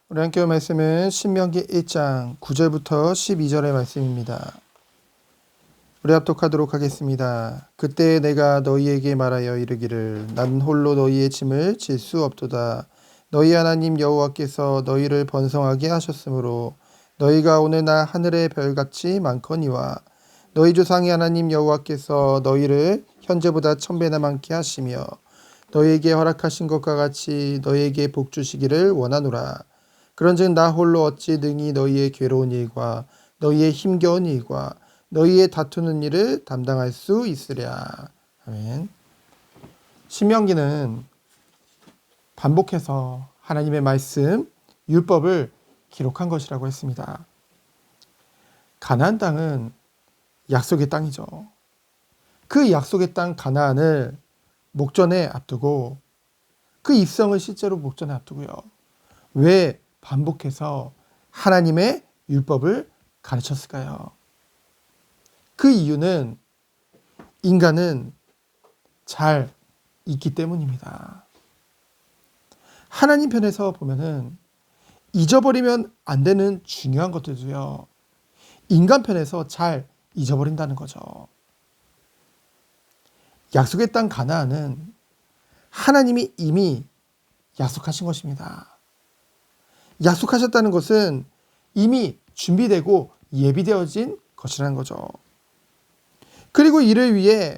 우리 함께 볼 말씀은 신명기 1장 9절부터 12절의 말씀입니다. 우리 합독하도록 하겠습니다. 그때 내가 너희에게 말하여 이르기를 난 홀로 너희의 짐을 질 수 없도다. 너희 하나님 여호와께서 너희를 번성하게 하셨으므로 너희가 오늘날 하늘의 별같이 많거니와 너희 조상의 하나님 여호와께서 너희를 현재보다 1000배나 많게 하시며 너희에게 허락하신 것과 같이 너희에게 복 주시기를 원하노라. 그런즉 나 홀로 어찌 능히 너희의 괴로운 일과 너희의 힘겨운 일과 너희의 다투는 일을 담당할 수 있으랴. 아멘. 신명기는 반복해서 하나님의 말씀, 율법을 기록한 것이라고 했습니다. 가나안 땅은 약속의 땅이죠. 그 약속의 땅 가나안을 목전에 앞두고 그 입성을 실제로 목전에 앞두고요. 왜 반복해서 하나님의 율법을 가르쳤을까요? 그 이유는 인간은 잘 있기 때문입니다. 하나님 편에서 보면은 잊어버리면 안 되는 중요한 것들도요. 인간 편에서 잘 잊어버린다는 거죠. 약속의 땅 가나안은 하나님이 이미 약속하신 것입니다. 약속하셨다는 것은 이미 준비되고 예비되어진 것이라는 거죠. 그리고 이를 위해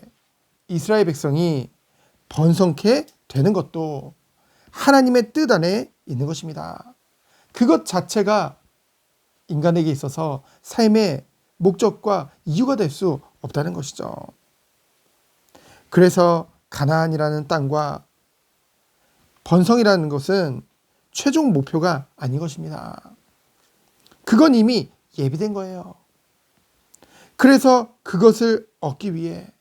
이스라엘 백성이 번성케 되는 것도 하나님의 뜻 안에 있는 것입니다. 그것 자체가 인간에게 있어서 삶의 목적과 이유가 될 수 없다는 것이죠. 그래서 가나안이라는 땅과 번성이라는 것은 최종 목표가 아닌 것입니다. 그건 이미 예비된 거예요. 그래서 그것을 얻기 위해,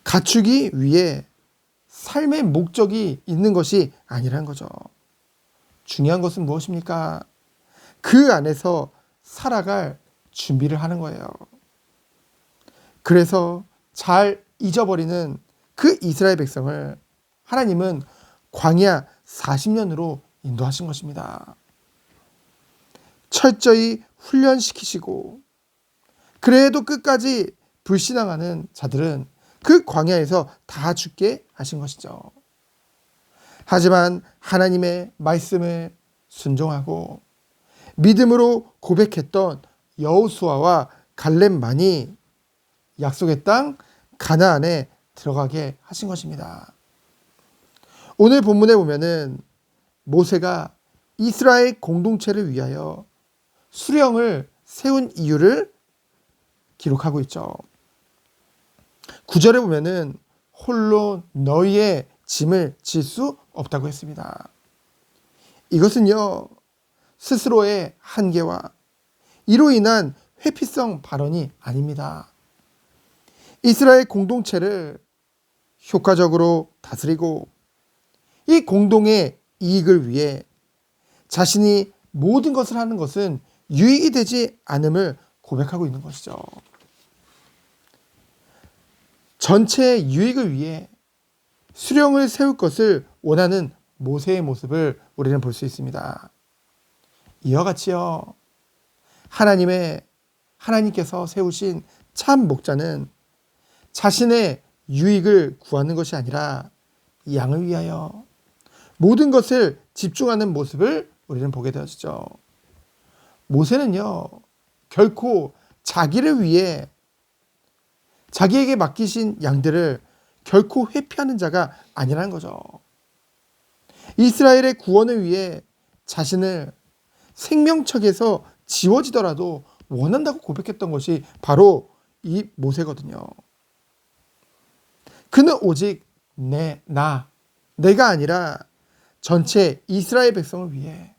갖추기 위해 삶의 목적이 있는 것이 아니라는 거죠. 중요한 것은 무엇입니까? 그 안에서 살아갈 준비를 하는 거예요. 그래서 잘 잊어버리는 그 이스라엘 백성을 하나님은 광야 40년으로 인도하신 것입니다. 철저히 훈련시키시고 그래도 끝까지 불신앙하는 자들은 그 광야에서 다 죽게 하신 것이죠. 하지만 하나님의 말씀을 순종하고 믿음으로 고백했던 여호수아와 갈렙만이 약속의 땅 가나안에 들어가게 하신 것입니다. 오늘 본문에 보면은 모세가 이스라엘 공동체를 위하여 수령을 세운 이유를 기록하고 있죠. 9절에 보면은 홀로 너희의 짐을 질 수 없다고 했습니다. 이것은요, 스스로의 한계와 이로 인한 회피성 발언이 아닙니다. 이스라엘 공동체를 효과적으로 다스리고 이 공동의 이익을 위해 자신이 모든 것을 하는 것은 유익이 되지 않음을 고백하고 있는 것이죠. 전체의 유익을 위해 수령을 세울 것을 원하는 모세의 모습을 우리는 볼 수 있습니다. 이와 같이요, 하나님께서 세우신 참 목자는 자신의 유익을 구하는 것이 아니라 양을 위하여 모든 것을 집중하는 모습을 우리는 보게 되어지죠. 모세는요, 결코 자기를 위해 자기에게 맡기신 양들을 결코 회피하는 자가 아니라는 거죠. 이스라엘의 구원을 위해 자신을 생명책에서 지워지더라도 원한다고 고백했던 것이 바로 이 모세거든요. 그는 오직 내가 아니라 전체 이스라엘 백성을 위해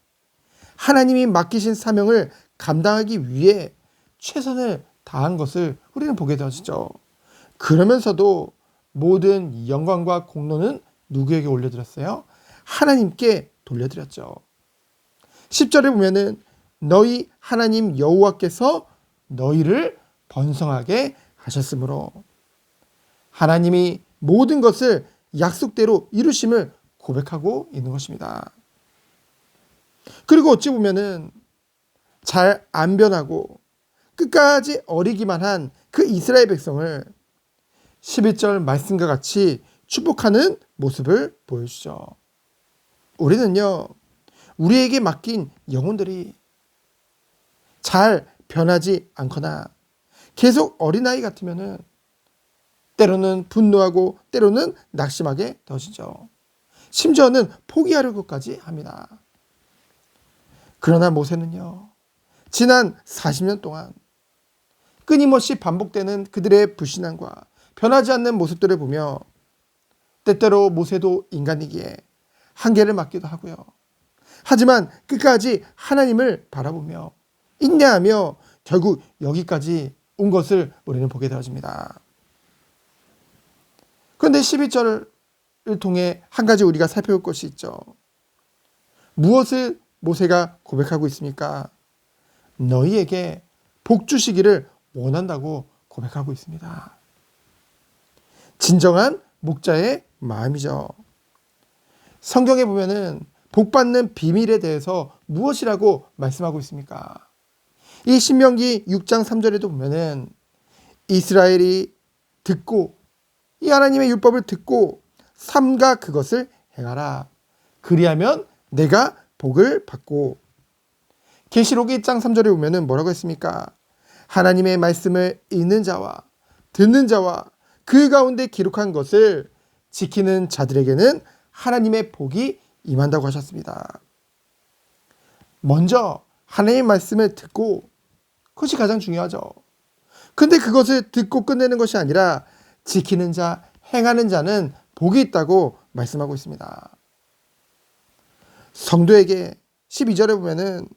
하나님이 맡기신 사명을 감당하기 위해 최선을 다한 것을 우리는 보게 되어지죠. 그러면서도 모든 영광과 공로는 누구에게 올려드렸어요? 하나님께 돌려드렸죠. 10절에 보면은 너희 하나님 여호와께서 너희를 번성하게 하셨으므로, 하나님이 모든 것을 약속대로 이루심을 고백하고 있는 것입니다. 그리고 어찌 보면은 잘 안 변하고 끝까지 어리기만 한 그 이스라엘 백성을 11절 말씀과 같이 축복하는 모습을 보여주죠. 우리는요, 우리에게 맡긴 영혼들이 잘 변하지 않거나 계속 어린아이 같으면은 때로는 분노하고 때로는 낙심하게 되어지죠. 심지어는 포기하려고까지 합니다. 그러나 모세는요, 지난 40년 동안 끊임없이 반복되는 그들의 불신앙과 변하지 않는 모습들을 보며 때때로 모세도 인간이기에 한계를 맞기도 하고요. 하지만 끝까지 하나님을 바라보며 인내하며 결국 여기까지 온 것을 우리는 보게 되어집니다. 그런데 12절을 통해 한 가지 우리가 살펴볼 것이 있죠. 무엇을 모세가 고백하고 있습니까? 너희에게 복 주시기를 원한다고 고백하고 있습니다. 진정한 목자의 마음이죠. 성경에 보면은 복 받는 비밀에 대해서 무엇이라고 말씀하고 있습니까? 이 신명기 6장 3절에도 보면은 이스라엘이 듣고 이 하나님의 율법을 듣고 삼가 그것을 행하라. 그리하면 내가 복을 받고. 계시록 1장 3절에 보면은 뭐라고 했습니까? 하나님의 말씀을 읽는 자와 듣는 자와 그 가운데 기록한 것을 지키는 자들에게는 하나님의 복이 임한다고 하셨습니다. 먼저 하나님의 말씀을 듣고, 그것이 가장 중요하죠. 근데 그것을 듣고 끝내는 것이 아니라 지키는 자, 행하는 자는 복이 있다고 말씀하고 있습니다. 성도에게 12절에 보면은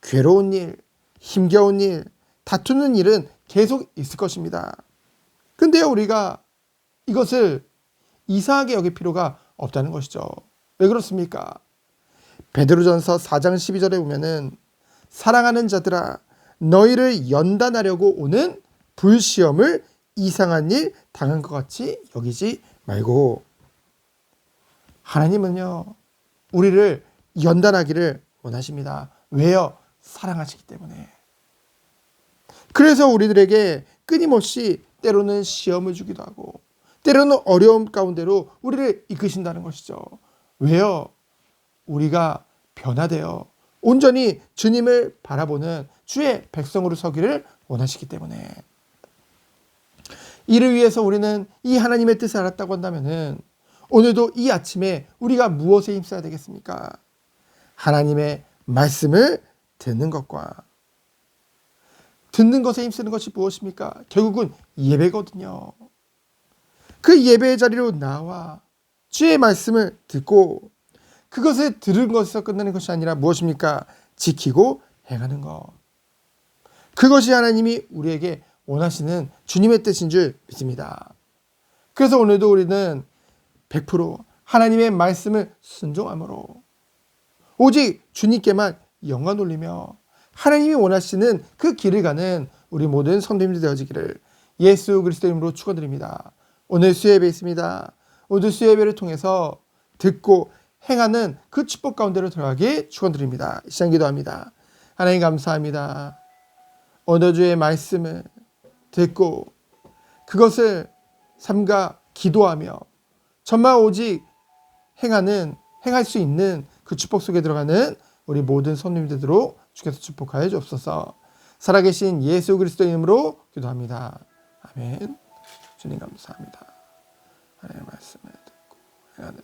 괴로운 일, 힘겨운 일, 다투는 일은 계속 있을 것입니다. 근데요, 우리가 이것을 이상하게 여길 필요가 없다는 것이죠. 왜 그렇습니까? 베드로전서 4장 12절에 보면은 사랑하는 자들아, 너희를 연단하려고 오는 불시험을 이상한 일 당한 것 같이 여기지 말고. 하나님은요, 우리를 연단하기를 원하십니다. 왜요? 사랑하시기 때문에. 그래서 우리들에게 끊임없이 때로는 시험을 주기도 하고 때로는 어려움 가운데로 우리를 이끄신다는 것이죠. 왜요? 우리가 변화되어 온전히 주님을 바라보는 주의 백성으로 서기를 원하시기 때문에. 이를 위해서 우리는 이 하나님의 뜻을 알았다고 한다면은 오늘도 이 아침에 우리가 무엇에 힘써야 되겠습니까? 하나님의 말씀을 듣는 것과 듣는 것에 힘쓰는 것이 무엇입니까? 결국은 예배거든요. 그 예배의 자리로 나와 주의 말씀을 듣고 그것을 들은 것에서 끝나는 것이 아니라 무엇입니까? 지키고 행하는 것. 그것이 하나님이 우리에게 원하시는 주님의 뜻인 줄 믿습니다. 그래서 오늘도 우리는 100% 하나님의 말씀을 순종함으로 오직 주님께만 영광 돌리며 하나님이 원하시는 그 길을 가는 우리 모든 성도님들 되어지기를 예수 그리스도 이름으로 축원드립니다. 오늘 수요예배 있습니다. 오늘 수요예배를 통해서 듣고 행하는 그 축복 가운데로 들어가기 축원드립니다. 시간 기도합니다. 하나님 감사합니다. 오늘 주의 말씀을 듣고 그것을 삼가 기도하며 정말 오직 행할 수 있는 그 축복 속에 들어가는 우리 모든 성도님들 되도록 주께서 축복하여 주옵소서. 살아계신 예수 그리스도 이름으로 기도합니다. 아멘. 주님 감사합니다. 하나님의 말씀을 듣고 행하는